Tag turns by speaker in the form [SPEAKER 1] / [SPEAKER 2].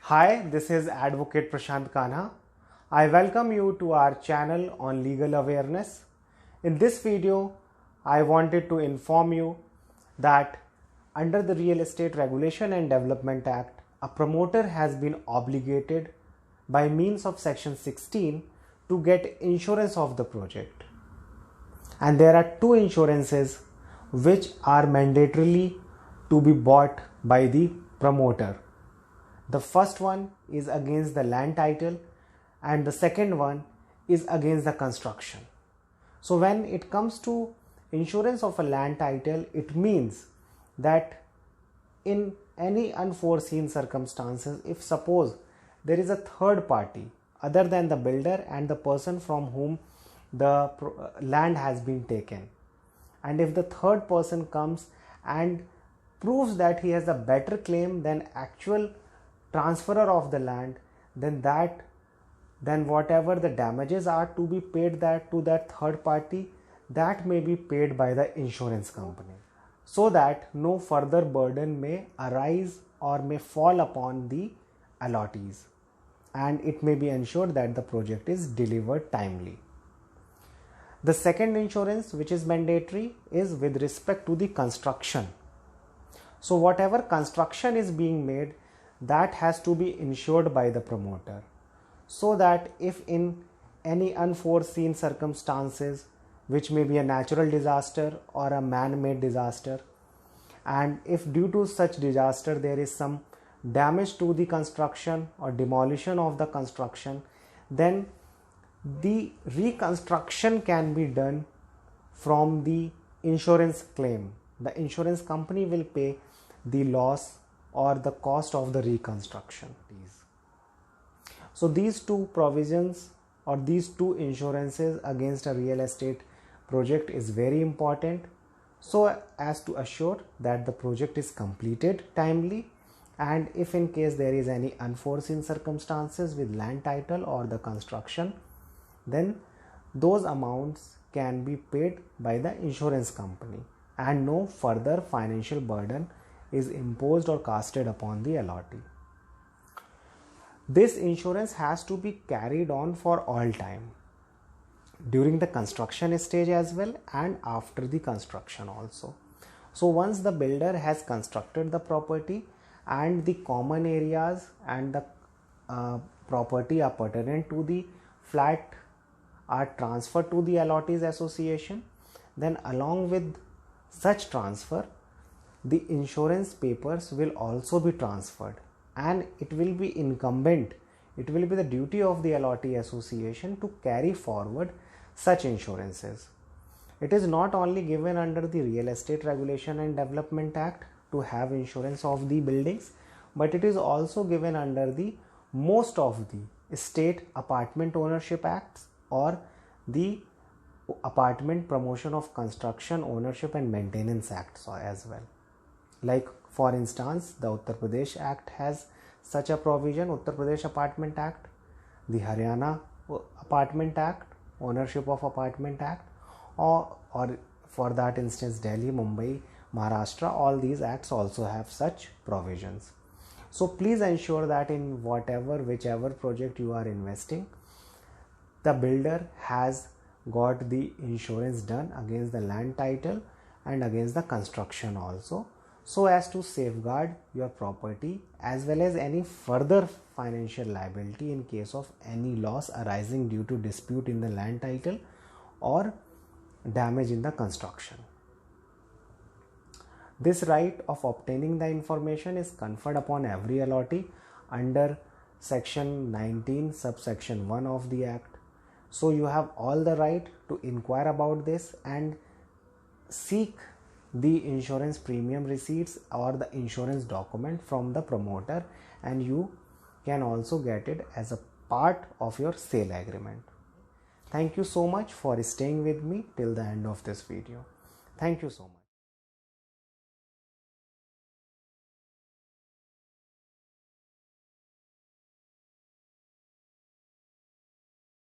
[SPEAKER 1] Hi, this is Advocate Prashant Kanha. I welcome you to our channel on legal awareness. In this video, I wanted to inform you that under the Real Estate Regulation and Development Act, a promoter has been obligated by means of Section 16 to get insurance of the project. And there are two insurances which are mandatorily to be bought by the promoter. The first one is against the land title and the second one is against the construction. So when it comes to insurance of a land title, it means that in any unforeseen circumstances, if suppose there is a third party other than the builder and the person from whom the land has been taken, and if the third person comes and proves that he has a better claim than actual transferor of the land, then whatever the damages are to be paid to that third party, that may be paid by the insurance company, so that no further burden may arise or may fall upon the allottees, and it may be ensured that the project is delivered timely. The second insurance, which is mandatory, is with respect to the construction. So whatever construction is being made, that has to be insured by the promoter, so that if in any unforeseen circumstances, which may be a natural disaster or a man-made disaster, and if due to such disaster there is some damage to the construction or demolition of the construction, then the reconstruction can be done from the insurance claim. The insurance company will pay the loss or the cost of the reconstruction. So these two provisions or these two insurances against a real estate project is very important, so as to assure that the project is completed timely, and if in case there is any unforeseen circumstances with land title or the construction, then those amounts can be paid by the insurance company and no further financial burden is imposed or casted upon the allottee. This insurance has to be carried on for all time, during the construction stage as well and after the construction also. So once the builder has constructed the property and the common areas and the property are pertinent to the flat are transferred to the allottees association, then along with such transfer, the insurance papers will also be transferred, and it will be the duty of the allottee association to carry forward such insurances. It is not only given under the Real Estate Regulation and Development Act to have insurance of the buildings, but it is also given under the most of the State Apartment Ownership Acts or the Apartment Promotion of Construction, Ownership and Maintenance Acts as well. Like for instance, the Uttar Pradesh Act has such a provision, Uttar Pradesh Apartment Act, the Haryana Apartment Act, Ownership of Apartment Act, or for that instance Delhi, Mumbai, Maharashtra, all these acts also have such provisions. So please ensure that in whichever project you are investing, the builder has got the insurance done against the land title and against the construction also, so as to safeguard your property as well as any further financial liability in case of any loss arising due to dispute in the land title or damage in the construction. This right of obtaining the information is conferred upon every allottee under Section 19 subsection 1 of the Act. So you have all the right to inquire about this and seek the insurance premium receipts or the insurance document from the promoter, and you can also get it as a part of your sale agreement. Thank you so much for staying with me till the end of this video. Thank you so much.